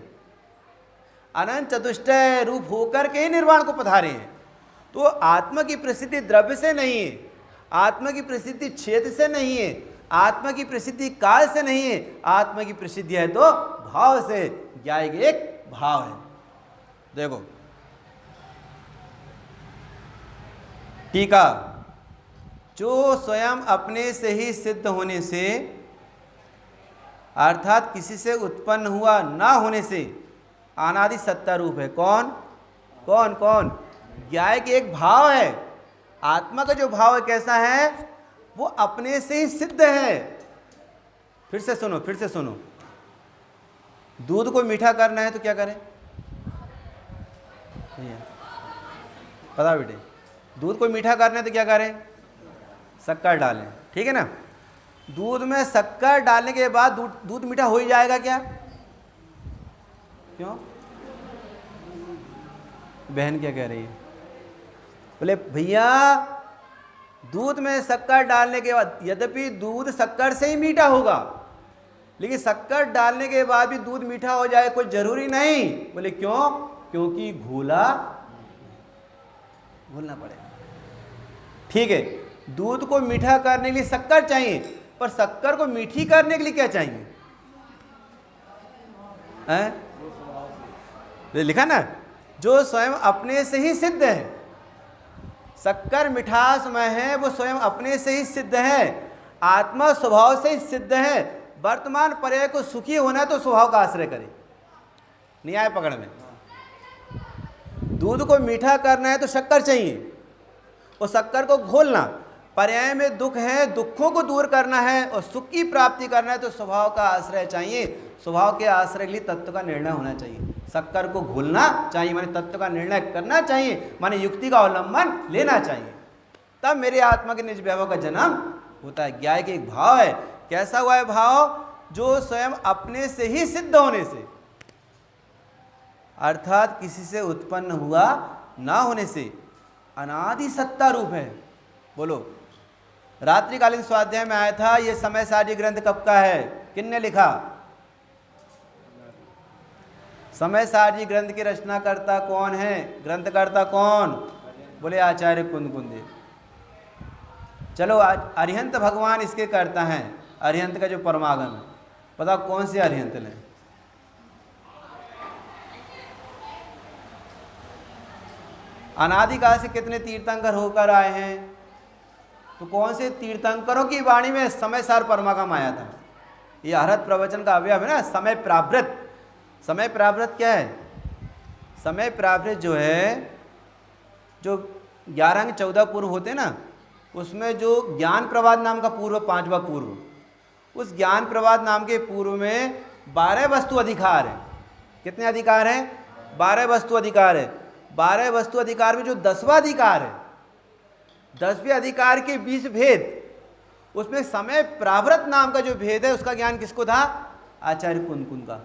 अनंत चतुष्टय रूप होकर के ही निर्वाण को पधारे हैं। तो आत्मा की प्रसिद्धि द्रव्य से नहीं है, आत्मा की प्रसिद्धि क्षेत्र से नहीं है, आत्मा की प्रसिद्धि काल से नहीं है, आत्मा की प्रसिद्धि है तो भाव से। ज्ञाय के एक भाव है। देखो टीका, जो स्वयं अपने से ही सिद्ध होने से, अर्थात किसी से उत्पन्न हुआ ना होने से अनादि सत्ता रूप है। कौन कौन कौन? ज्ञाय के एक भाव है। आत्मा का जो भाव है कैसा है? वो अपने से ही सिद्ध है। फिर से सुनो, फिर से सुनो। दूध को मीठा करना है तो क्या करें? पता बेटे, दूध को मीठा करना है तो क्या करें? शक्कर डालें। ठीक है ना? दूध में शक्कर डालने के बाद दूध मीठा हो ही जाएगा क्या? क्यों? बहन क्या कह रही है? बोले भैया दूध में शक्कर डालने के बाद, यद्यपि दूध शक्कर से ही मीठा होगा, लेकिन शक्कर डालने के बाद भी दूध मीठा हो जाए कोई जरूरी नहीं। बोले क्यों? क्योंकि घोलना पड़ेगा। ठीक है, दूध को मीठा करने के लिए शक्कर चाहिए, पर शक्कर को मीठी करने के लिए क्या चाहिए? लिखा ना, जो स्वयं अपने से ही सिद्ध है। शक्कर मिठास में है, वो स्वयं अपने से ही सिद्ध है। आत्मा स्वभाव से ही सिद्ध है। वर्तमान पर्याय को सुखी होना है तो स्वभाव का आश्रय करे। न्याय पकड़ में दूध को मीठा करना है तो शक्कर चाहिए, और शक्कर को घोलना। पर्याय में दुख है, दुखों को दूर करना है और सुख की प्राप्ति करना है तो स्वभाव का आश्रय चाहिए। स्वभाव के आश्रय के लिए तत्व का निर्णय होना चाहिए। शक्कर को घोलना चाहिए, माने तत्व का निर्णय करना चाहिए, माने युक्ति का अवलंबन लेना चाहिए, तब मेरे आत्मा के निज वैभव का जन्म होता है। ज्ञाय के एक भाव है। कैसा हुआ है भाव? जो स्वयं अपने से ही सिद्ध होने से, अर्थात किसी से उत्पन्न हुआ ना होने से अनादि सत्ता रूप है। बोलो, रात्रिकालीन स्वाध्याय में आया था ये समय सारणी ग्रंथ कब का है? किसने लिखा? समय सार जी ग्रंथ के रचनाकर्ता कौन है, ग्रंथकर्ता कौन? बोले आचार्य कुंद। चलो अरिहंत भगवान इसके करता हैं, अरिहंत का जो परमागम है, पता कौन से अरिहंत ने? अनादिकाल से कितने तीर्थंकर होकर आए हैं, तो कौन से तीर्थंकरों की वाणी में समय सार परमागम आया था? ये अरहत प्रवचन का अवयव है ना, समय प्रावृत। समय प्रावृत क्या है? समय प्रावृत जो है, जो 11 अंग 14 पूर्व होते हैं ना, उसमें जो ज्ञान प्रवाद नाम का पूर्व, 5वां पूर्व, उस ज्ञान प्रवाद नाम के पूर्व में 12 वस्तु अधिकार है। कितने अधिकार हैं? 12 वस्तु अधिकार है। 12 वस्तु अधिकार में जो 10वां अधिकार है, 10वें अधिकार के 20 भेद, उसमें समय प्रावृत नाम का जो भेद है उसका ज्ञान किसको था? आचार्य कुंद का,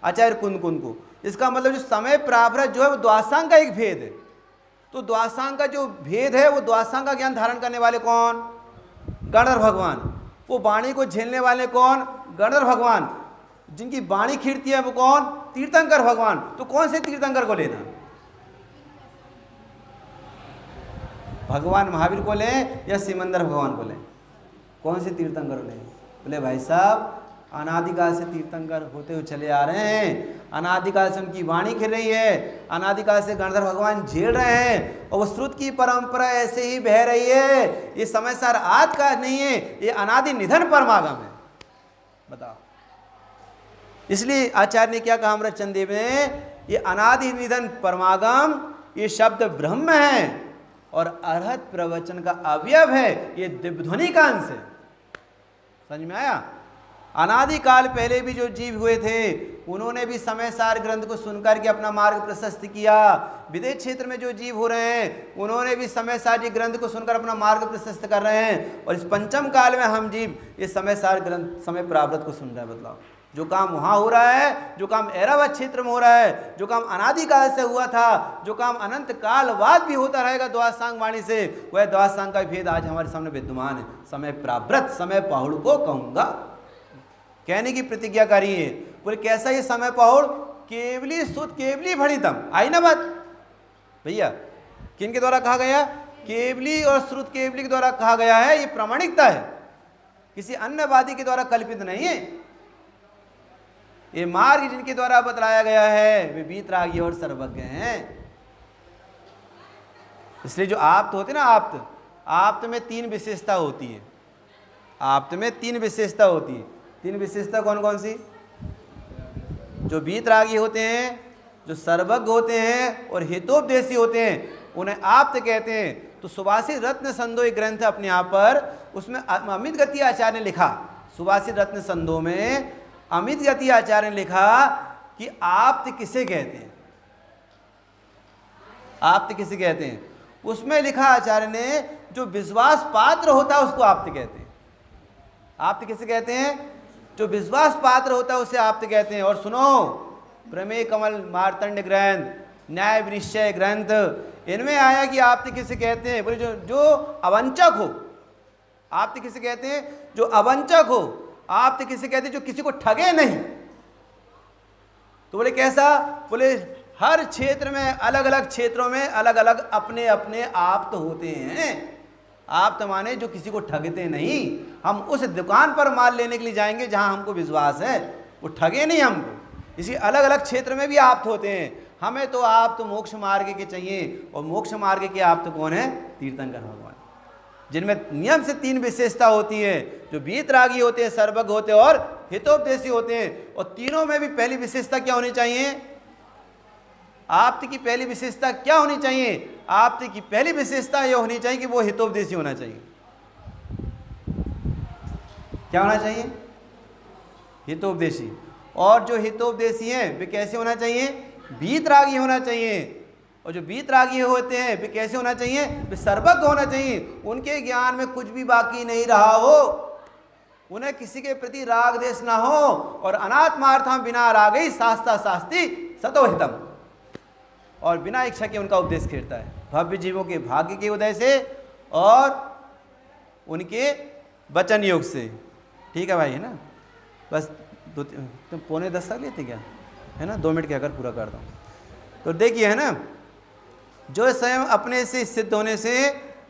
आचार्य कुंद को। इसका मतलब जो समय प्रावृत जो है वो द्वासांग का एक भेद है। तो द्वासांग का जो भेद है वो द्वासांग का ज्ञान धारण करने वाले कौन? गणधर भगवान। वो वाणी को झेलने वाले कौन? गणधर भगवान। जिनकी वाणी खींचती है वो कौन? तीर्थंकर भगवान। तो कौन से तीर्थंकर को लेना? भगवान महावीर को लें या सिमंदर भगवान को लें? कौन से तीर्थंकर को लें? बोले भाई साहब, अनादिकाल से तीर्थंकर होते हुए चले आ रहे हैं, अनादिकाल से उनकी वाणी खिल रही है, अनादिकाल से गणधर भगवान झेल रहे हैं, और वो श्रुत की परंपरा ऐसे ही बह रही है। ये समय सार आज का नहीं है, ये अनादि निधन परमागम है। बताओ, इसलिए आचार्य ने क्या कहा अमृत चंदेव ने? ये अनादि निधन परमागम, ये शब्द ब्रह्म है और अरहत प्रवचन का अवयव है, ये दिव्यध्वनि का अंश है। समझ में आया? अनादिकाल पहले भी जो जीव हुए थे उन्होंने भी समय सार ग्रंथ को सुनकर के अपना मार्ग प्रशस्त किया। विदेश क्षेत्र में जो जीव हो रहे हैं उन्होंने भी समय सार जी ग्रंथ को सुनकर अपना मार्ग प्रशस्त कर रहे हैं। और इस पंचम काल में हम जीव इस समय सार ग्रंथ, समय प्रावृत को सुन रहे हैं। बदलाव जो काम वहाँ हो रहा है, जो काम ऐरावत क्षेत्र में हो रहा है, जो काम अनादिकाल से हुआ था, जो काम अनंत काल बाद भी होता रहेगा द्वासांग वाणी से, वह द्वासांग का भेद आज हमारे सामने विद्यमान है। समय प्रावृत, समय पहुड़ को कहूँगा, कहने की प्रतिज्ञा करिए। बोले कैसा ये समय पहुड़? केवली सुत केवली भणितम। आई ना बात भैया? किन के द्वारा कहा गया? केवली और श्रुत केवली के द्वारा कहा गया है। ये प्रामाणिकता है, किसी अन्यवादी के द्वारा कल्पित नहीं है। ये मार्ग जिनके द्वारा बतलाया गया है वे वीतरागी और सर्वज्ञ हैं। इसलिए जो आप्त होते ना, आप्त में 3 विशेषता होती है। आप्त में 3 विशेषता होती है। 3 विशेषता कौन कौन सी? जो वीतरागी होते हैं, जो सर्वज्ञ होते हैं और हितोपदेशी होते हैं, उन्हें आप्त कहते हैं। तो सुभाषित रत्न संदो एक ग्रंथ अपने यहाँ पर, उसमें अमित गति आचार्य ने लिखा, सुभाषित रत्न संदो में अमित गति आचार्य ने लिखा कि आप्त किसे कहते हैं, आप्त किसे कहते हैं। उसमें लिखा आचार्य ने, जो विश्वास पात्र होता है उसको आप्त कहते हैं। आप्त किसे कहते हैं? जो विश्वास पात्र होता है उसे आप्त कहते हैं। और सुनो, प्रमेय कमल मार्तंड ग्रंथ, न्याय विनिश्चय ग्रंथ, इनमें आया कि आप्त किसे कहते हैं? बोले जो अवंचक हो। आप्त किसे कहते हैं? जो अवंचक हो। आप्त किसे कहते हैं? जो किसी को ठगे नहीं। तो बोले कैसा? बोले हर क्षेत्र में, अलग अलग क्षेत्रों में अलग अलग अपने अपने आप्त होते हैं। आप्त माने जो किसी को ठगते नहीं। हम उस दुकान पर माल लेने के लिए जाएंगे जहां हमको विश्वास है, वो ठगे नहीं हमको। इसी अलग अलग क्षेत्र में भी आप्त होते हैं। हमें तो आप्त मोक्ष मार्ग के चाहिए, और मोक्ष मार्ग के आप्त कौन है? तीर्थंकर भगवान, जिनमें नियम से 3 विशेषता होती है। जो वीतरागी होते हैं, सर्वज्ञ होते हैं और हितोपदेशी होते हैं। और तीनों में भी पहली विशेषता क्या होनी चाहिए? आप्त की पहली विशेषता क्या होनी चाहिए? आप्त की पहली विशेषता यह होनी चाहिए कि वो हितोपदेशी होना चाहिए। क्या होना चाहिए? हितोपदेशी। और जो हितोपदेशी हैं वे कैसे होना चाहिए? वीतरागी होना चाहिए। और जो वीतरागी होते हैं वे कैसे होना चाहिए? वे सर्वज्ञ होना चाहिए। उनके ज्ञान में कुछ भी बाकी नहीं रहा हो, उन्हें किसी के प्रति राग देश ना हो, और अनात्मार्थम बिना रागई शास्ता शास्ति सतोहितम, और बिना इच्छा के उनका उपदेश खेलता है। भव्य जीवों के भाग्य के उदय से और उनके वचन योग से। ठीक है भाई, है ना? बस तुम 9:45 लेते क्या? है ना, 2 मिनट कहकर पूरा करता हूँ। तो देखिए है ना, जो स्वयं अपने से सिद्ध होने से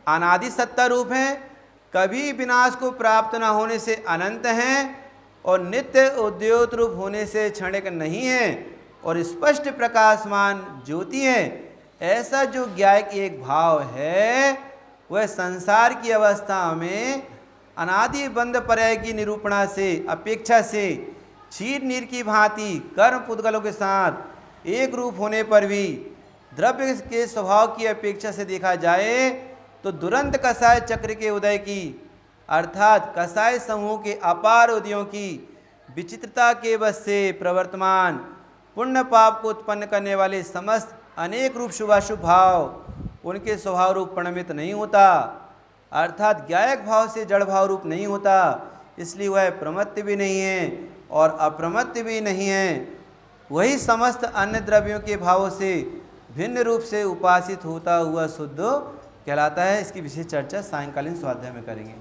अनादि सत्ता रूप हैं, कभी विनाश को प्राप्त न होने से अनंत हैं और नित्य उद्योत रूप होने से क्षणिक नहीं है और स्पष्ट प्रकाशमान ज्योति है, ऐसा जो ज्ञाय की एक भाव है वह संसार की अवस्था में अनादि बंध पर्याय की निरूपणा से अपेक्षा से क्षीर नीर की भांति कर्म पुद्गलों के साथ एक रूप होने पर भी द्रव्य के स्वभाव की अपेक्षा से देखा जाए तो दुरंत कसाय चक्र के उदय की अर्थात कसाय समूह के अपार उदयों की विचित्रता के वश से प्रवर्तमान पुण्य पाप को उत्पन्न करने वाले समस्त अनेक रूप शुभाशुभ भाव उनके स्वभाव रूप परिणमित नहीं होता, अर्थात ज्ञायक भाव से जड़ भाव रूप नहीं होता, इसलिए वह प्रमत्त भी नहीं है और अप्रमत्त भी नहीं है। वही समस्त अन्य द्रव्यों के भावों से भिन्न रूप से उपासित होता हुआ शुद्ध कहलाता है। इसकी विशेष चर्चा सायंकालीन स्वाध्याय में करेंगे।